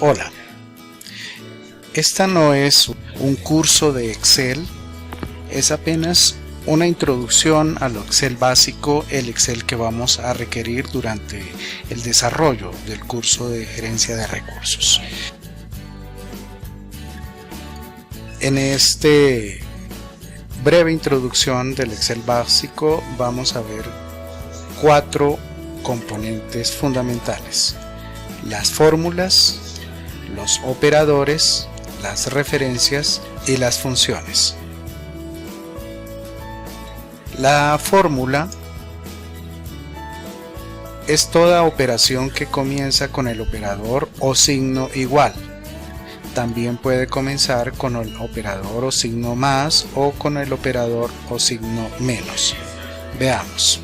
Hola, esta no es un curso de Excel, es apenas una introducción a lo Excel básico, el Excel que vamos a requerir durante el desarrollo del curso de gerencia de recursos. En este breve introducción del Excel básico vamos a ver 4 componentes fundamentales: las fórmulas, los operadores, las referencias y las funciones. La fórmula es toda operación que comienza con el operador o signo igual. También puede comenzar con el operador o signo más o con el operador o signo menos. Veamos.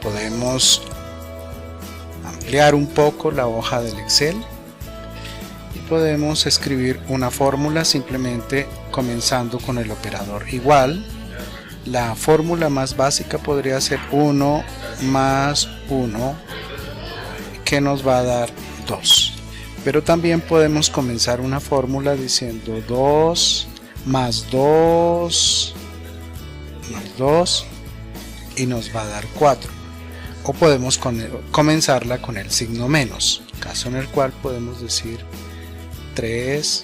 Podemos ampliar un poco la hoja del Excel y podemos escribir una fórmula simplemente comenzando con el operador igual. La fórmula más básica podría ser 1 más 1, que nos va a dar 2. Pero también podemos comenzar una fórmula diciendo 2 más 2 más 2 y nos va a dar 4. O podemos comenzarla con el signo menos, caso en el cual podemos decir 3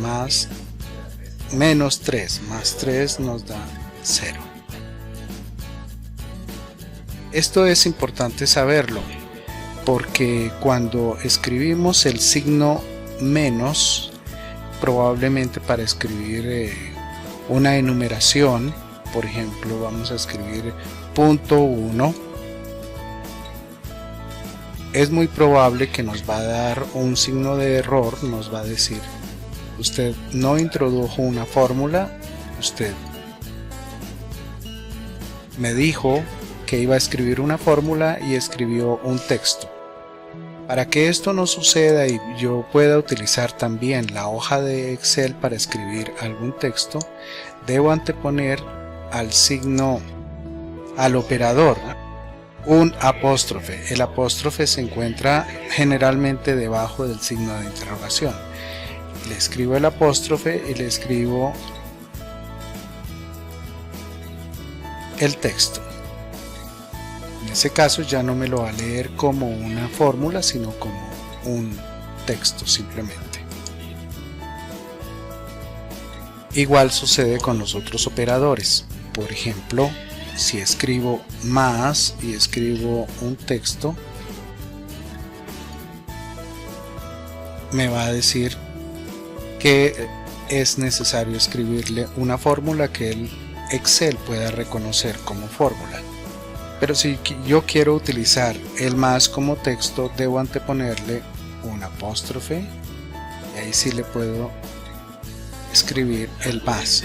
más menos 3 más 3 nos da 0. Esto es importante saberlo porque cuando escribimos el signo menos, probablemente para escribir una enumeración, por ejemplo, vamos a escribir punto 1, es muy probable que nos va a dar un signo de error, nos va a decir: usted no introdujo una fórmula, usted me dijo que iba a escribir una fórmula y escribió un texto. Para que esto no suceda y yo pueda utilizar también la hoja de Excel para escribir algún texto, debo anteponer al operador un apóstrofe. El apóstrofe se encuentra generalmente debajo del signo de interrogación. Le escribo el apóstrofe y le escribo el texto. En ese caso ya no me lo va a leer como una fórmula, sino como un texto simplemente. Igual sucede con los otros operadores. Por ejemplo, si escribo más y escribo un texto, me va a decir que es necesario escribirle una fórmula que el Excel pueda reconocer como fórmula. Pero si yo quiero utilizar el más como texto, debo anteponerle un apóstrofe y ahí sí le puedo escribir el más.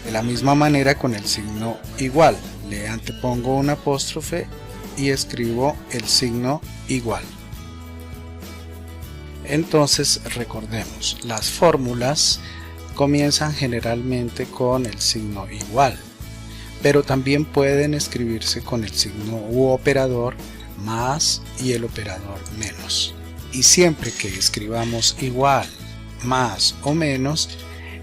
De la misma manera con el signo igual, le antepongo un apóstrofe y escribo el signo igual. Entonces recordemos, las fórmulas comienzan generalmente con el signo igual, pero también pueden escribirse con el signo u operador más y el operador menos. Y siempre que escribamos igual, más o menos,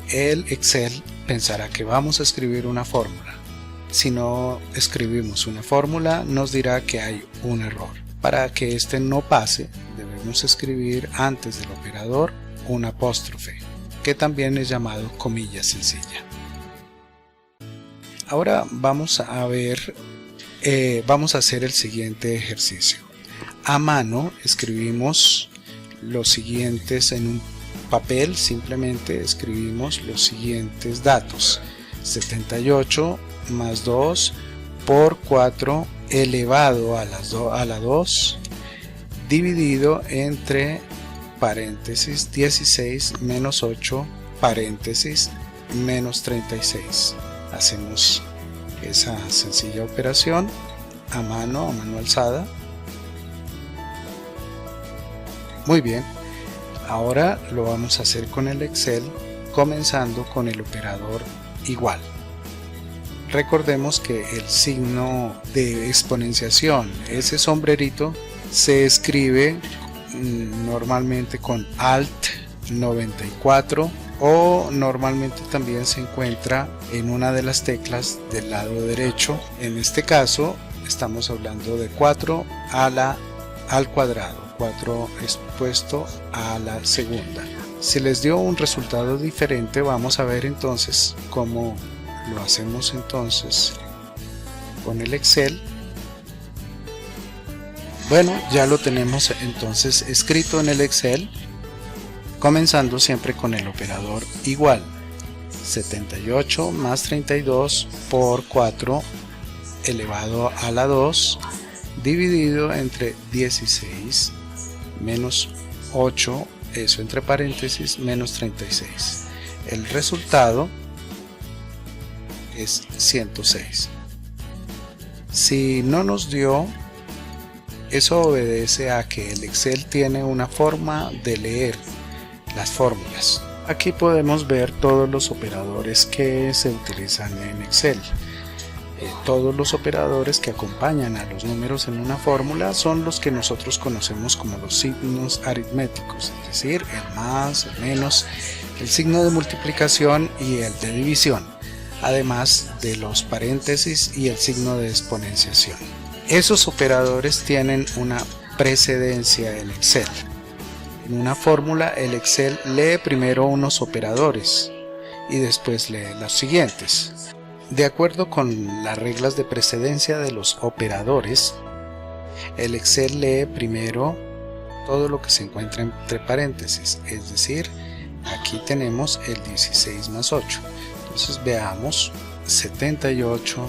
el Excel pensará que vamos a escribir una fórmula. Si no escribimos una fórmula, nos dirá que hay un error. Para que este no pase, debemos escribir antes del operador un apóstrofe, que también es llamado comilla sencilla. Ahora vamos a ver, vamos a hacer el siguiente ejercicio. A mano escribimos los siguientes en un papel, simplemente escribimos los siguientes datos: 78 más 2 por 4 elevado a la 2 dividido entre paréntesis 16 menos 8 paréntesis menos 36. Hacemos esa sencilla operación a mano alzada. Muy bien, ahora lo vamos a hacer con el Excel, comenzando con el operador igual. recordemos que el signo de exponenciación, ese sombrerito, se escribe normalmente con Alt 94 o normalmente también se encuentra en una de las teclas del lado derecho. En este caso estamos hablando de 4 al cuadrado, 4 expuesto a la segunda. Si les dio un resultado diferente, vamos a ver entonces cómo lo hacemos entonces con el Excel. Bueno, ya lo tenemos entonces escrito en el Excel, comenzando siempre con el operador igual. 78 más 32 por 4 elevado a la 2 dividido entre 16 menos 8, eso entre paréntesis, menos 36. El resultado es 106. Si no nos dio, eso obedece a que el Excel tiene una forma de leer las fórmulas. Aquí podemos ver todos los operadores que se utilizan en Excel. Todos los operadores que acompañan a los números en una fórmula son los que nosotros conocemos como los signos aritméticos, es decir, el más, el menos, el signo de multiplicación y el de división, además de los paréntesis y el signo de exponenciación. Esos operadores tienen una precedencia en Excel. En una fórmula, el Excel lee primero unos operadores y después lee los siguientes. De acuerdo con las reglas de precedencia de los operadores, el Excel lee primero todo lo que se encuentra entre paréntesis, es decir, aquí tenemos el 16 más 8. Entonces veamos, 78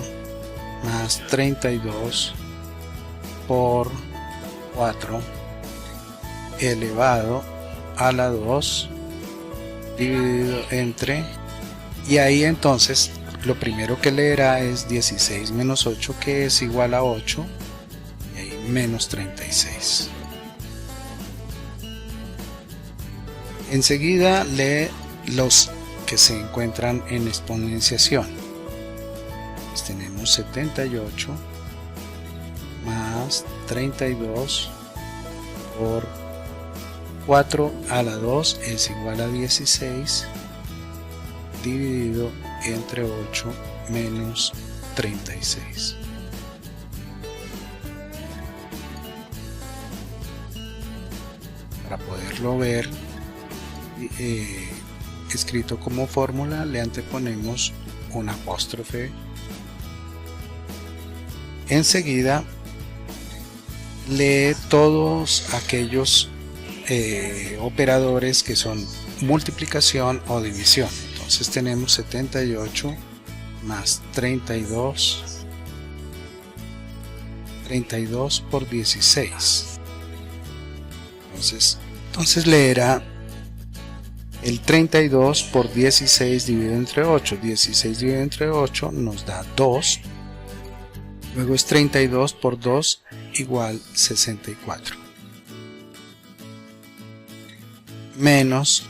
más 32 por 4 elevado a la 2 dividido entre, y ahí entonces lo primero que leerá es 16 menos 8, que es igual a 8, y ahí menos 36. Enseguida lee los que se encuentran en exponenciación. Pues tenemos 78 más 32 por 4 a la 2 es igual a 16 dividido entre 8 menos 36. Para poderlo ver escrito como fórmula, le anteponemos un apóstrofe. Enseguida lee todos aquellos operadores que son multiplicación o división. Entonces tenemos 78 más 32 por 16. Entonces leerá el 32 por 16 dividido entre 8. 16 dividido entre 8 nos da 2. Luego es 32 por 2 igual 64. Menos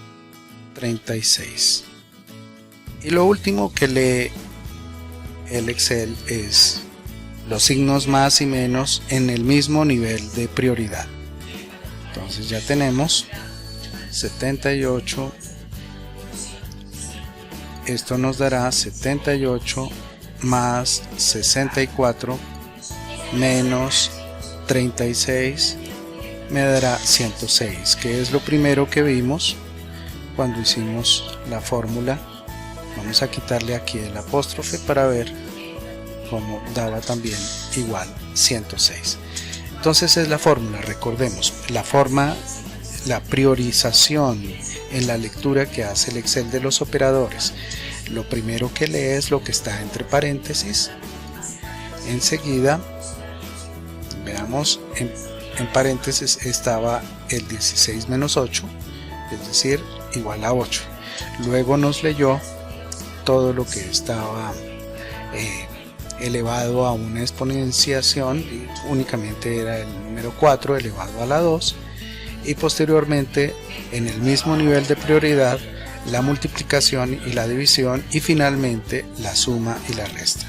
36. Y lo último que lee el Excel es los signos más y menos en el mismo nivel de prioridad. Entonces ya tenemos 78. Esto nos dará 78 más 64 menos 36 me dará 106, que es lo primero que vimos cuando hicimos la fórmula. Vamos a quitarle aquí el apóstrofe para ver cómo daba también igual 106. Entonces es la fórmula, recordemos, la priorización en la lectura que hace el Excel de los operadores. Lo primero que lee es lo que está entre paréntesis. Enseguida, veamos, en paréntesis estaba el 16 menos 8, es decir, igual a 8. Luego nos leyó todo lo que estaba elevado a una exponenciación, y únicamente era el número 4 elevado a la 2, y posteriormente en el mismo nivel de prioridad la multiplicación y la división, y finalmente la suma y la resta.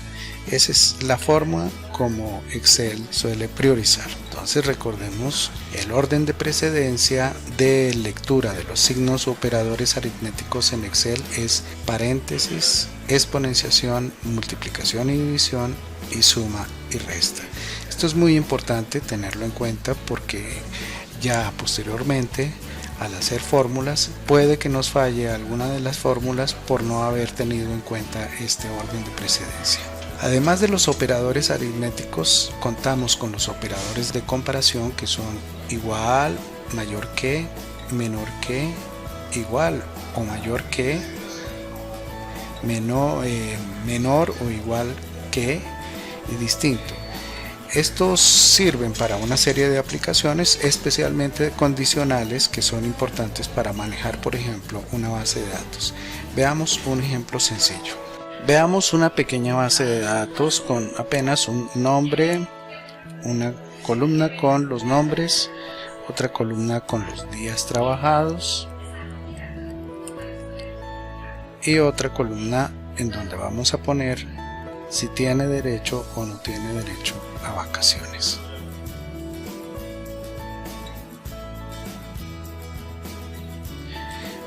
Esa es la forma como Excel suele priorizar. Entonces recordemos el orden de precedencia de lectura de los signos o operadores aritméticos en Excel es paréntesis, exponenciación, multiplicación y división y suma y resta. Esto es muy importante tenerlo en cuenta porque ya posteriormente al hacer fórmulas puede que nos falle alguna de las fórmulas por no haber tenido en cuenta este orden de precedencia. Además de los operadores aritméticos, contamos con los operadores de comparación que son igual, mayor que, menor que, igual o mayor que, menor o igual que y distinto. Estos sirven para una serie de aplicaciones, especialmente condicionales, que son importantes para manejar, por ejemplo, una base de datos. Veamos un ejemplo sencillo. Veamos una pequeña base de datos con apenas un nombre, una columna con los nombres, otra columna con los días trabajados y otra columna en donde vamos a poner si tiene derecho o no tiene derecho a vacaciones.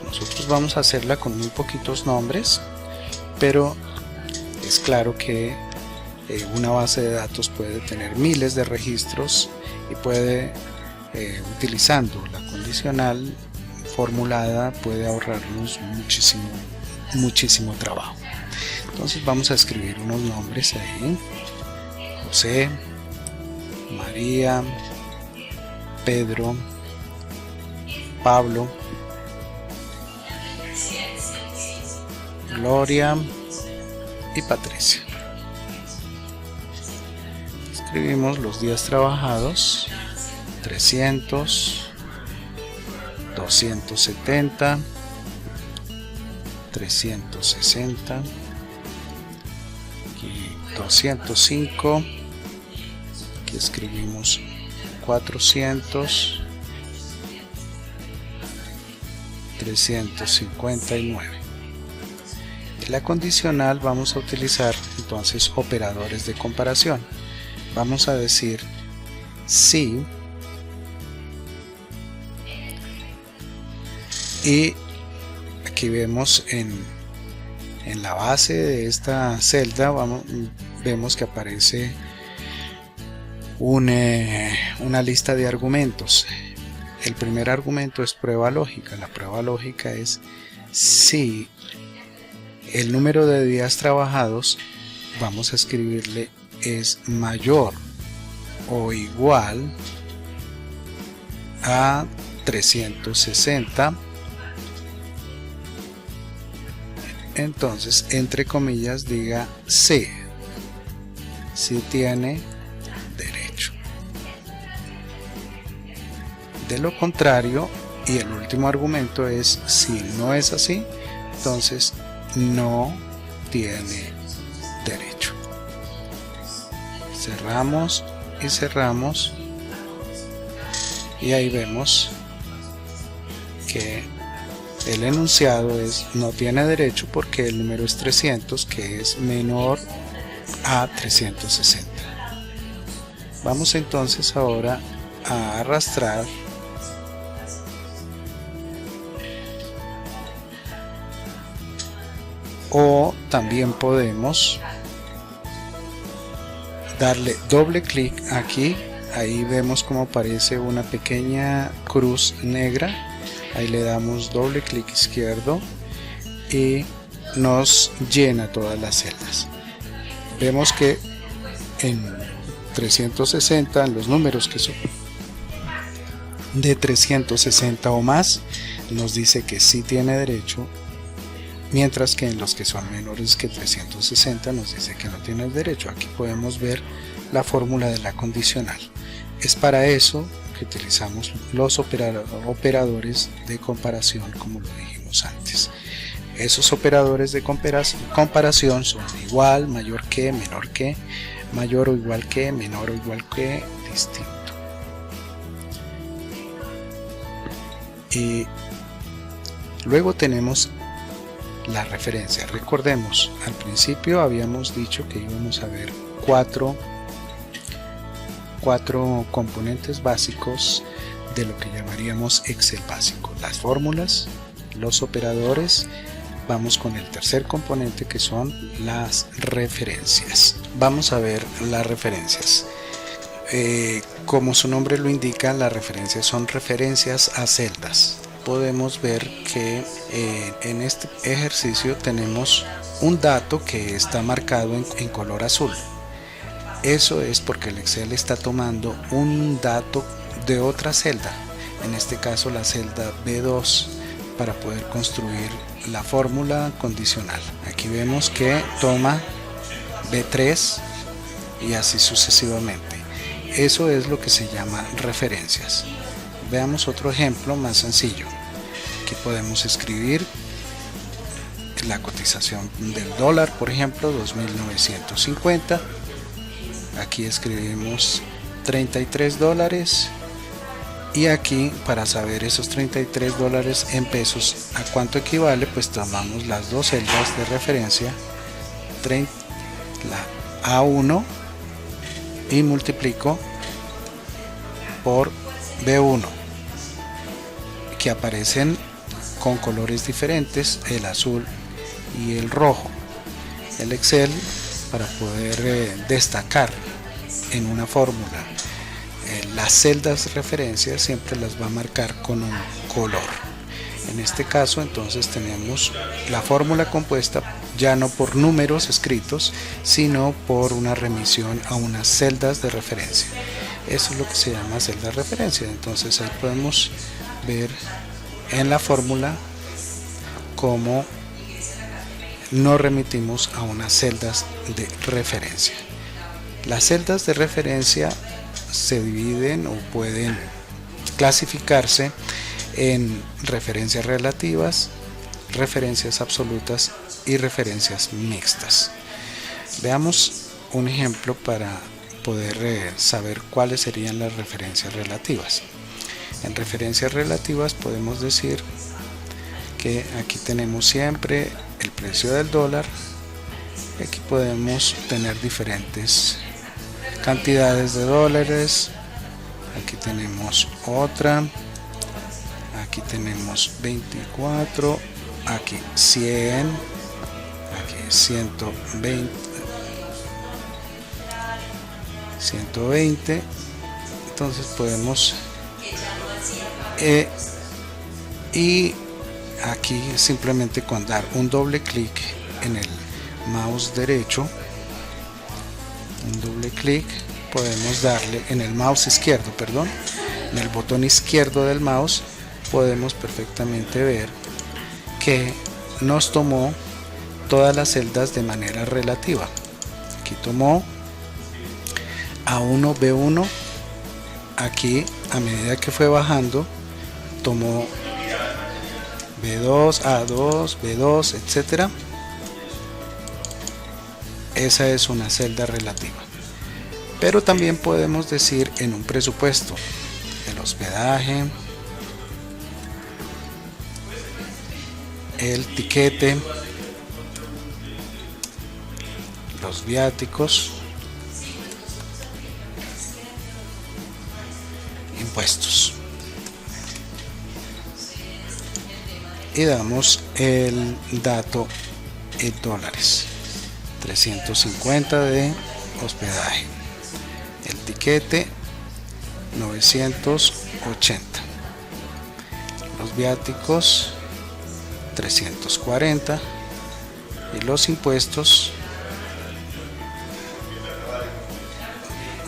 Nosotros vamos a hacerla con muy poquitos nombres, pero es claro que una base de datos puede tener miles de registros y puede, utilizando la condicional formulada, puede ahorrarnos muchísimo trabajo. Entonces vamos a escribir unos nombres ahí: José, María, Pedro, Pablo, Gloria y Patricia. Escribimos los días trabajados: 300, 270, 360 y 205. Aquí escribimos 400, 359. En la condicional vamos a utilizar entonces operadores de comparación. Vamos a decir si y aquí vemos en la base de esta celda vemos que aparece una lista de argumentos. El primer argumento es prueba lógica. La prueba lógica es si el número de días trabajados, vamos a escribirle, es mayor o igual a 360, entonces entre comillas diga sí tiene derecho. De lo contrario, y el último argumento es si no es así, entonces no tiene derecho. Cerramos y cerramos y ahí vemos que el enunciado es no tiene derecho porque el número es 300, que es menor a 360. Vamos entonces ahora a arrastrar o también podemos darle doble clic aquí. Ahí vemos como aparece una pequeña cruz negra. Ahí le damos doble clic izquierdo y nos llena todas las celdas. Vemos que en 360, en los números que son de 360 o más, nos dice que sí tiene derecho, mientras que en los que son menores que 360 nos dice que no tiene derecho. Aquí podemos ver la fórmula de la condicional. Es para eso que utilizamos los operadores de comparación, como lo dijimos antes. Esos operadores de comparación son igual, mayor que, menor que, mayor o igual que, menor o igual que, distinto. Y luego tenemos la referencia. Recordemos, al principio habíamos dicho que íbamos a ver cuatro componentes básicos de lo que llamaríamos Excel básico: las fórmulas, los operadores. Vamos con el tercer componente, que son las referencias. Vamos a ver las referencias. Como su nombre lo indica, las referencias son referencias a celdas. Podemos ver que en este ejercicio tenemos un dato que está marcado en color azul. Eso es porque el Excel está tomando un dato de otra celda, en este caso la celda B2, para poder construir la fórmula condicional. Aquí vemos que toma B3 y así sucesivamente. Eso es lo que se llama referencias. Veamos otro ejemplo más sencillo. Aquí podemos escribir la cotización del dólar, por ejemplo, 2.950. Aquí escribimos 33 dólares. Y aquí, para saber esos 33 dólares en pesos a cuánto equivale, pues tomamos las dos celdas de referencia, la A1, y multiplico por B1, que aparecen con colores diferentes, el azul y el rojo. El Excel, para poder destacar en una fórmula las celdas de referencia, siempre las va a marcar con un color. En este caso, entonces, tenemos la fórmula compuesta ya no por números escritos, sino por una remisión a unas celdas de referencia. Eso es lo que se llama celda de referencia. Entonces ahí podemos ver en la fórmula cómo nos remitimos a unas celdas de referencia. Las celdas de referencia se dividen o pueden clasificarse en referencias relativas, referencias absolutas y referencias mixtas. Veamos un ejemplo para poder saber cuáles serían las referencias relativas. En referencias relativas podemos decir que aquí tenemos siempre el precio del dólar. Aquí podemos tener diferentes cantidades de dólares. Aquí tenemos otra, aquí tenemos 24, aquí 100, aquí 120. Entonces podemos y aquí simplemente con dar un doble clic en el mouse derecho, un doble clic, podemos darle en el mouse izquierdo, perdón, en el botón izquierdo del mouse, podemos perfectamente ver que nos tomó todas las celdas de manera relativa. Aquí tomó A1, B1, aquí a medida que fue bajando tomó B2, A2, B2, etcétera. Esa es una celda relativa. Pero también podemos decir en un presupuesto el hospedaje, el tiquete, los viáticos, impuestos. Y damos el dato en dólares. 350 de hospedaje, el tiquete 980, los viáticos 340 y los impuestos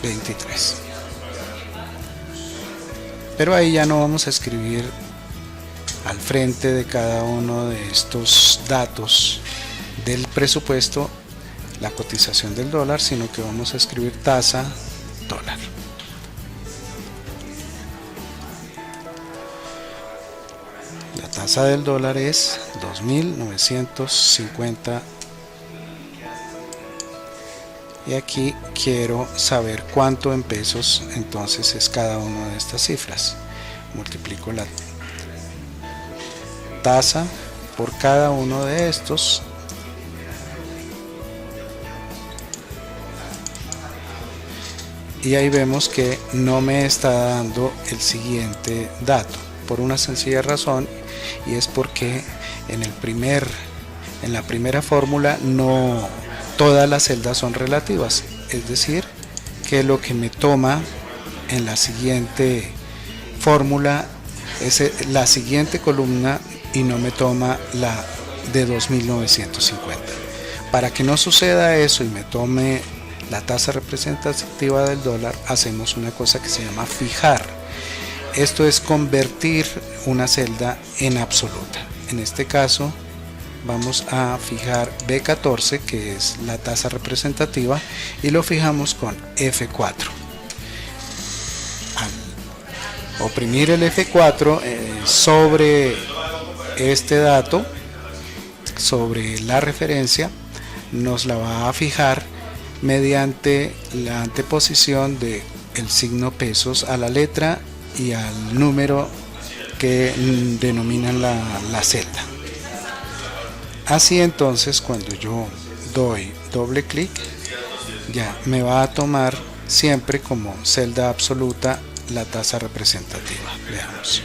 23. Pero ahí ya no vamos a escribir al frente de cada uno de estos datos del presupuesto la cotización del dólar, sino que vamos a escribir tasa dólar. La tasa del dólar es 2.950 y aquí quiero saber cuánto en pesos entonces es cada una de estas cifras. Multiplico la tasa por cada uno de estos. Y ahí vemos que no me está dando el siguiente dato por una sencilla razón, y es porque en la primera fórmula no todas las celdas son relativas, es decir, que lo que me toma en la siguiente fórmula es la siguiente columna y no me toma la de 2950. Para que no suceda eso y me tome la tasa representativa del dólar, hacemos una cosa que se llama fijar. Esto es convertir una celda en absoluta. En este caso vamos a fijar B14, que es la tasa representativa, y lo fijamos con F4. Al oprimir el F4 sobre este dato, sobre la referencia, nos la va a fijar mediante la anteposición del signo pesos a la letra y al número que denominan la celda. Así entonces, cuando yo doy doble clic, ya me va a tomar siempre como celda absoluta la tasa representativa. Veamos.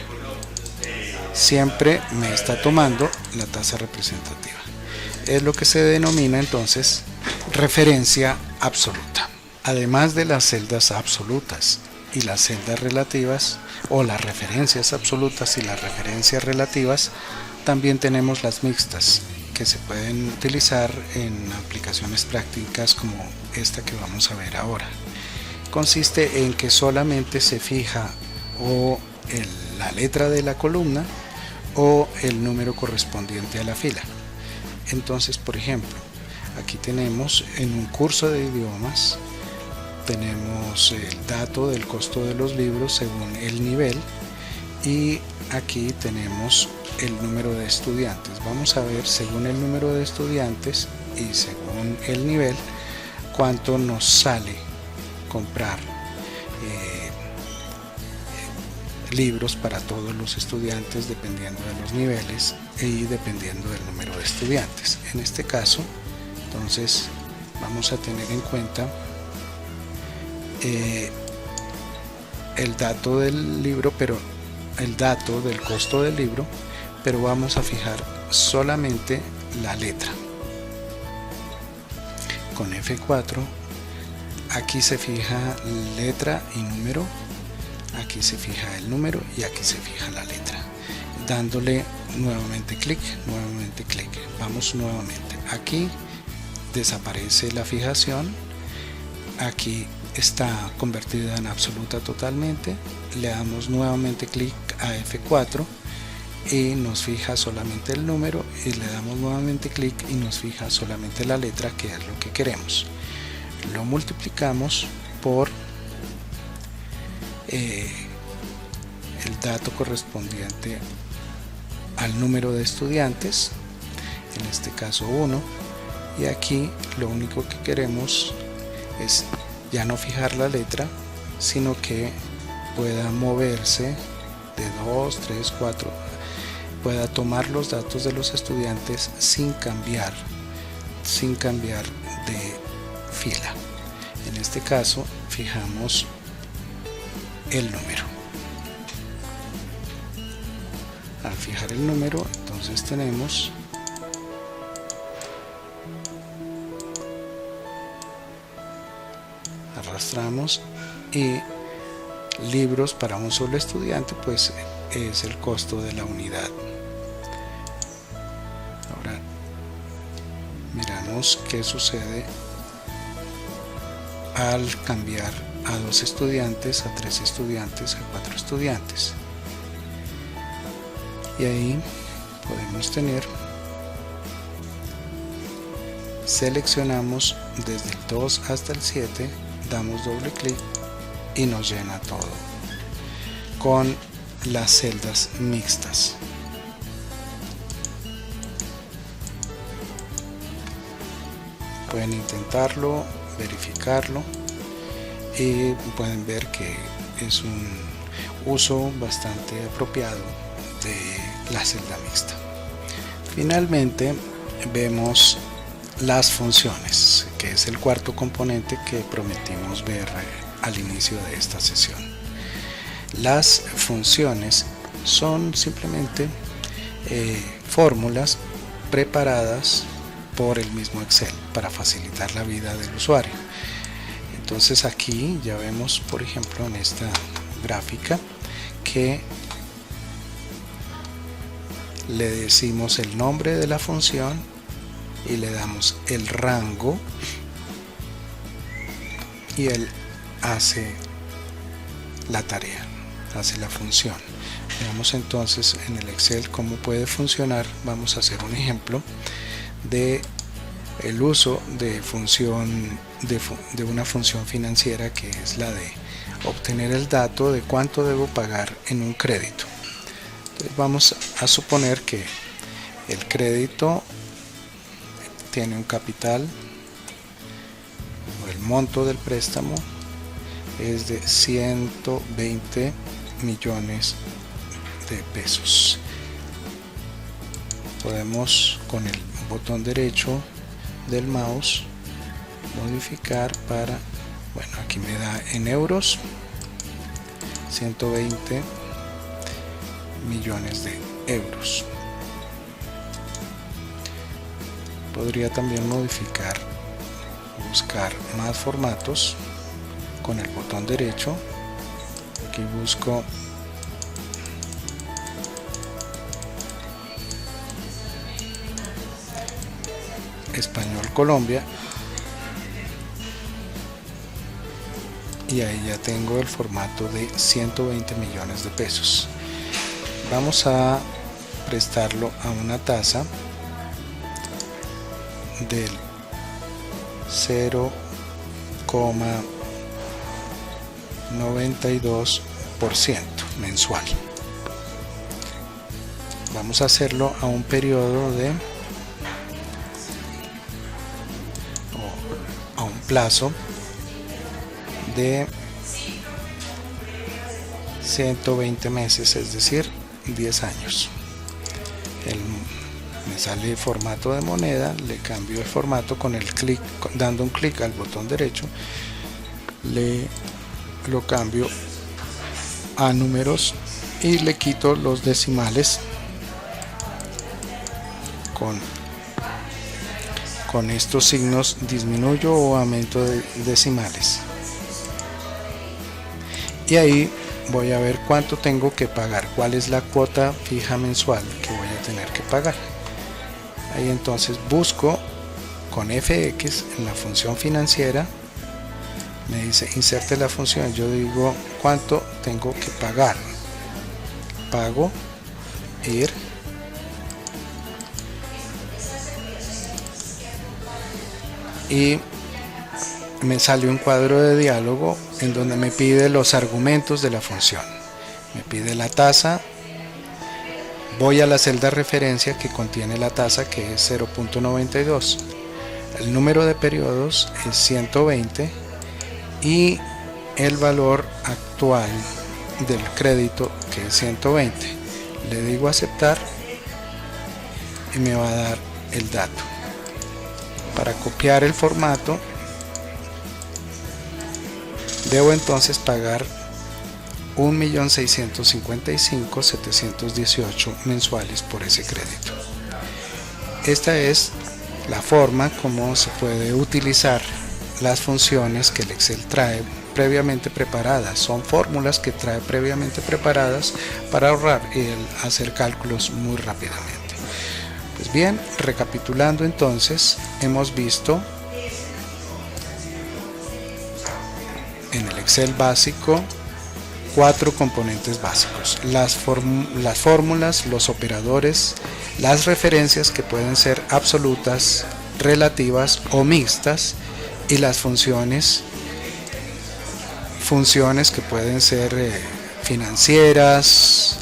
Siempre me está tomando la tasa representativa. Es lo que se denomina entonces referencia absoluta. Además de las celdas absolutas y las celdas relativas, o las referencias absolutas y las referencias relativas, también tenemos las mixtas, que se pueden utilizar en aplicaciones prácticas como esta que vamos a ver ahora. Consiste en que solamente se fija o la letra de la columna o el número correspondiente a la fila. Entonces, por ejemplo, aquí tenemos en un curso de idiomas, tenemos el dato del costo de los libros según el nivel, y aquí tenemos el número de estudiantes. Vamos a ver según el número de estudiantes y según el nivel cuánto nos sale comprar libros para todos los estudiantes dependiendo de los niveles y dependiendo del número de estudiantes. En este caso, entonces, vamos a tener en cuenta el dato del libro, pero el dato del costo del libro, pero vamos a fijar solamente la letra. Con F4, aquí se fija letra y número, aquí se fija el número y aquí se fija la letra. Dándole nuevamente clic, vamos nuevamente. Aquí desaparece la fijación, aquí está convertida en absoluta totalmente. Le damos nuevamente clic a F4 y nos fija solamente el número, y le damos nuevamente clic y nos fija solamente la letra, que es lo que queremos. Lo multiplicamos por el dato correspondiente al número de estudiantes, en este caso 1, y aquí lo único que queremos es ya no fijar la letra, sino que pueda moverse de 2, 3, 4, pueda tomar los datos de los estudiantes sin cambiar de fila. En este caso fijamos el número. Al fijar el número, entonces tenemos arrastramos, y libros para un solo estudiante pues es el costo de la unidad. Ahora miramos qué sucede al cambiar a 2 estudiantes, a 3 estudiantes, a 4 estudiantes, y ahí podemos tener, seleccionamos desde el 2 hasta el 7, damos doble clic y nos llena todo con las celdas mixtas. Pueden intentarlo, verificarlo, y pueden ver que es un uso bastante apropiado de la celda mixta. Finalmente vemos las funciones, que es el cuarto componente que prometimos ver al inicio de esta sesión. Las funciones son simplemente fórmulas preparadas por el mismo Excel para facilitar la vida del usuario. Entonces aquí ya vemos, por ejemplo, en esta gráfica que le decimos el nombre de la función y le damos el rango y él hace la tarea, hace la función. Veamos entonces en el Excel cómo puede funcionar. Vamos a hacer un ejemplo de el uso de una función financiera, que es la de obtener el dato de cuánto debo pagar en un crédito. Entonces vamos a suponer que el crédito tiene un capital, o el monto del préstamo es de 120 millones de pesos. Podemos con el botón derecho del mouse modificar para, bueno, aquí me da en euros 120 millones de euros. Podría también modificar, buscar más formatos con el botón derecho. Aquí busco Español Colombia y ahí ya tengo el formato de 120 millones de pesos. Vamos a prestarlo a una tasa del 0,92% mensual. Vamos a hacerlo a un periodo de a un plazo de 120 meses, es decir, 10 años. Me sale formato de moneda, le cambio el formato con el clic, dando un clic al botón derecho, lo cambio a números y le quito los decimales. Con estos signos disminuyo o aumento de decimales. Y ahí voy a ver cuánto tengo que pagar, cuál es la cuota fija mensual que voy a tener que pagar. Ahí entonces busco con FX en la función financiera, me dice inserte la función, yo digo cuánto tengo que pagar, pago, ir, y me sale un cuadro de diálogo en donde me pide los argumentos de la función. Me pide la tasa, voy a la celda referencia que contiene la tasa, que es 0.92. El número de periodos es 120 y el valor actual del crédito, que es 120. Le digo aceptar y me va a dar el dato. Para copiar el formato debo entonces pagar 1.655.718 mensuales por ese crédito. Esta es la forma como se puede utilizar las funciones que el Excel trae previamente preparadas. Son fórmulas que trae previamente preparadas para ahorrar y hacer cálculos muy rápidamente. Pues bien, recapitulando entonces, hemos visto en el Excel básico 4 componentes básicos: las fórmulas, los operadores, las referencias que pueden ser absolutas, relativas o mixtas, y las funciones que pueden ser financieras,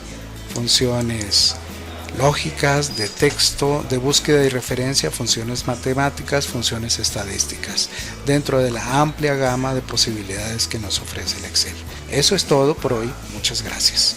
funciones lógicas, de texto, de búsqueda y referencia, funciones matemáticas, funciones estadísticas, dentro de la amplia gama de posibilidades que nos ofrece el Excel. Eso es todo por hoy. Muchas gracias.